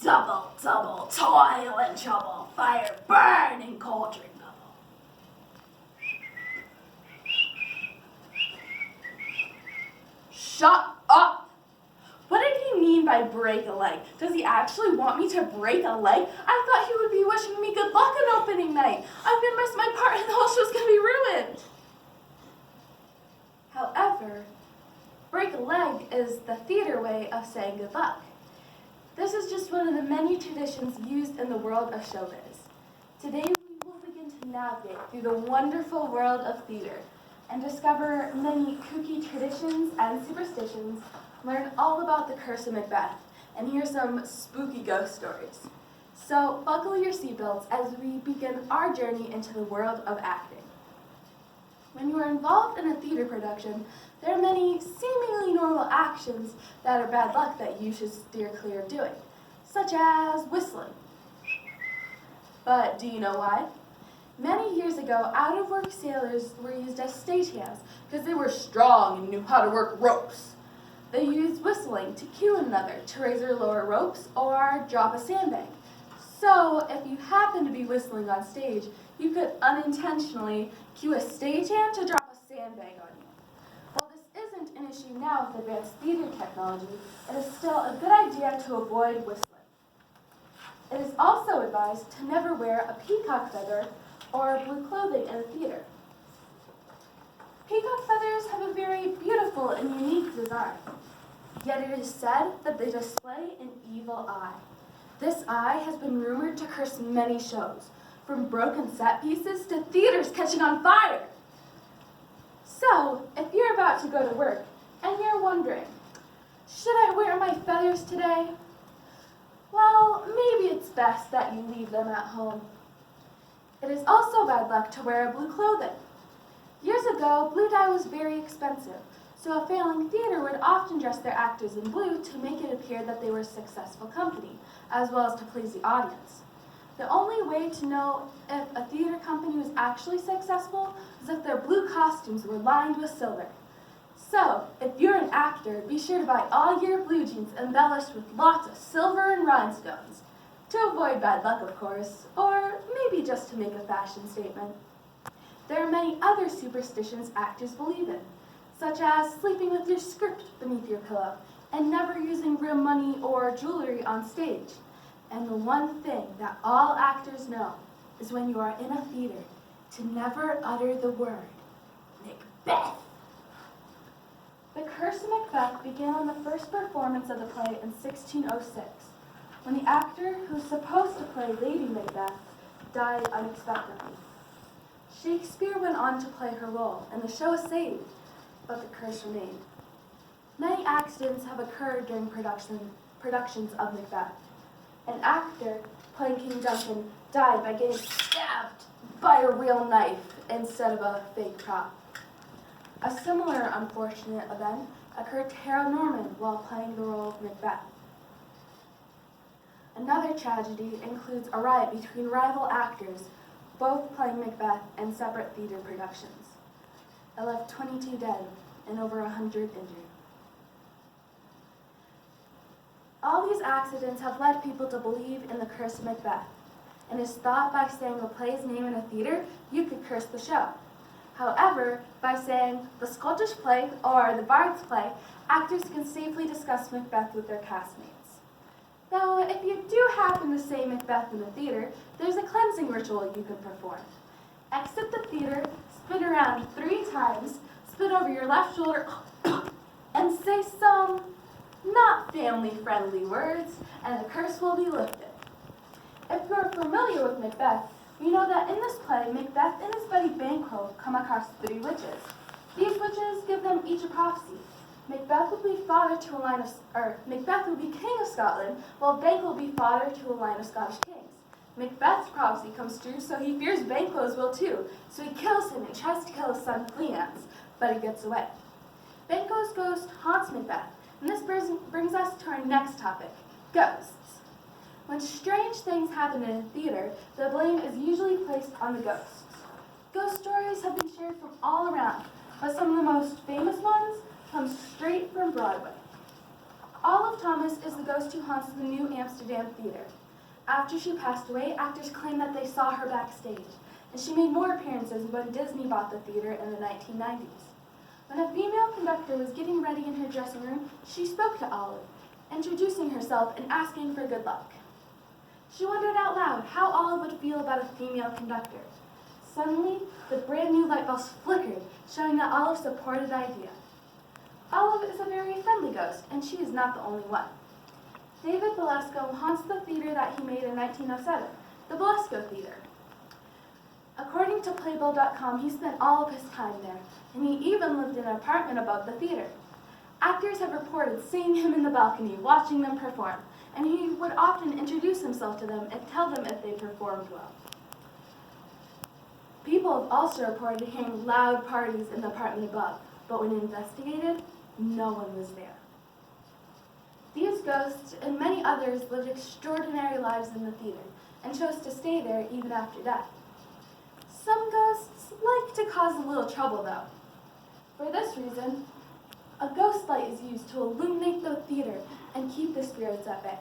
Double, double, toil and trouble, fire burn in cauldron bubble. Shut up! What did he mean by break a leg? Does he actually want me to break a leg? I thought he would be wishing me good luck on opening night. I'm going to miss my part and the whole show's going to be ruined. However, break a leg is the theater way of saying good luck. This is just one of the many traditions used in the world of showbiz. Today we will begin to navigate through the wonderful world of theater and discover many kooky traditions and superstitions, learn all about the Curse of Macbeth, and hear some spooky ghost stories. So buckle your seatbelts as we begin our journey into the world of acting. When you are involved in a theater production, there are many seemingly normal actions that are bad luck that you should steer clear of doing, such as whistling. But do you know why? Many years ago, out-of-work sailors were used as stagehands because they were strong and knew how to work ropes. They used whistling to cue one another to raise or lower ropes or drop a sandbag. So if you happen to be whistling on stage, you could unintentionally cue a stagehand to drop a sandbag on you. While this isn't an issue now with advanced theater technology, it is still a good idea to avoid whistling. It is also advised to never wear a peacock feather or blue clothing in a theater. Peacock feathers have a very beautiful and unique design, yet it is said that they display an evil eye. This eye has been rumored to curse many shows, from broken set pieces to theaters catching on fire. So, if you're about to go to work and you're wondering, should I wear my feathers today? Well, maybe it's best that you leave them at home. It is also bad luck to wear blue clothing. Years ago, blue dye was very expensive, so a failing theater would often dress their actors in blue to make it appear that they were a successful company, as well as to please the audience. The only way to know if a theater company was actually successful is if their blue costumes were lined with silver. So, if you're an actor, be sure to buy all your blue jeans embellished with lots of silver and rhinestones. To avoid bad luck, of course, or maybe just to make a fashion statement. There are many other superstitions actors believe in, such as sleeping with your script beneath your pillow and never using real money or jewelry on stage. And the one thing that all actors know is when you are in a theater to never utter the word Macbeth. The Curse of Macbeth began on the first performance of the play in 1606, when the actor who was supposed to play Lady Macbeth died unexpectedly. Shakespeare went on to play her role, and the show was saved, but the curse remained. Many accidents have occurred during productions of Macbeth. An actor playing King Duncan died by getting stabbed by a real knife instead of a fake prop. A similar unfortunate event occurred to Harold Norman while playing the role of Macbeth. Another tragedy includes a riot between rival actors, both playing Macbeth in separate theater productions. It left 22 dead and over 100 injured. All these accidents have led people to believe in the Curse of Macbeth, and it is thought by saying the play's name in a theater, you could curse the show. However, by saying the Scottish play or the Bard's play, actors can safely discuss Macbeth with their castmates. Though, if you do happen to say Macbeth in the theater, there's a cleansing ritual you can perform. Exit the theater, spin around 3 times, spin over your left shoulder, and say some not family-friendly words, and the curse will be lifted. If you're familiar with Macbeth, you know that in this play, Macbeth and his buddy Banquo come across 3 witches. These witches give them each a prophecy. Macbeth will be Macbeth will be king of Scotland, while Banquo will be father to a line of Scottish kings. Macbeth's prophecy comes true, so he fears Banquo's will too, so he kills him and tries to kill his son Cleance, but he gets away. Banquo's ghost haunts Macbeth, and this brings us to our next topic, ghosts. When strange things happen in a theater, the blame is usually placed on the ghosts. Ghost stories have been shared from all around, but some of the most famous ones come straight from Broadway. Olive Thomas is the ghost who haunts the New Amsterdam Theater. After she passed away, actors claim that they saw her backstage, and she made more appearances when Disney bought the theater in the 1990s. When a female conductor was getting ready in her dressing room, she spoke to Olive, introducing herself and asking for good luck. She wondered out loud how Olive would feel about a female conductor. Suddenly, the brand new light bulbs flickered, showing that Olive supported the idea. Olive is a very friendly ghost, and she is not the only one. David Belasco haunts the theater that he made in 1907, the Belasco Theater. According to Playbill.com, he spent all of his time there, and he even lived in an apartment above the theater. Actors have reported seeing him in the balcony, watching them perform, and he would often introduce himself to them and tell them if they performed well. People have also reported hearing loud parties in the apartment above, but when investigated, no one was there. These ghosts and many others lived extraordinary lives in the theater and chose to stay there even after death. Some ghosts like to cause a little trouble, though. For this reason, a ghost light is used to illuminate the theater and keep the spirits at bay.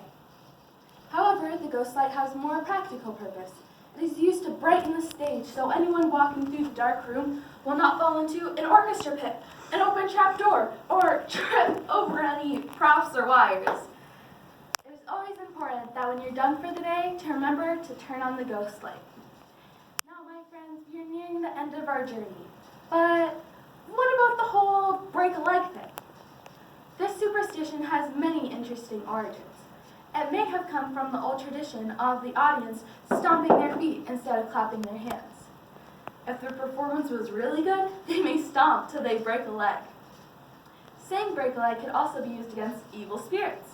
However, the ghost light has more practical purpose. It is used to brighten the stage so anyone walking through the dark room will not fall into an orchestra pit, an open trap door, or trip over any props or wires. It is always important that when you're done for the day to remember to turn on the ghost light. Now, my friends, we are nearing the end of our journey, but what about the whole break a leg thing? This superstition has many interesting origins. It may have come from the old tradition of the audience stomping their feet instead of clapping their hands. If their performance was really good, they may stomp till they break a leg. Saying break a leg could also be used against evil spirits.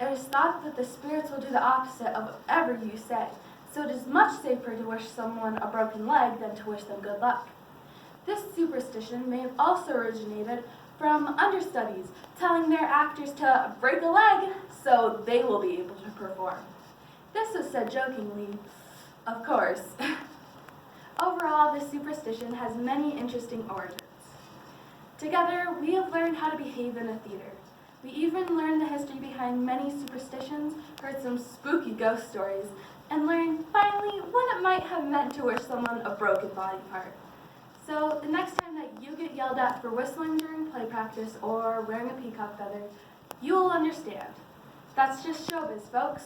It is thought that the spirits will do the opposite of whatever you say, so it is much safer to wish someone a broken leg than to wish them good luck. This superstition may have also originated from understudies telling their actors to break a leg so they will be able to perform. This was said jokingly, of course. Overall, this superstition has many interesting origins. Together, we have learned how to behave in a theater. We even learned the history behind many superstitions, heard some spooky ghost stories, and learned, finally, what it might have meant to wish someone a broken body part. So, the next time that you get yelled at for whistling during play practice or wearing a peacock feather, you will understand. That's just showbiz, folks.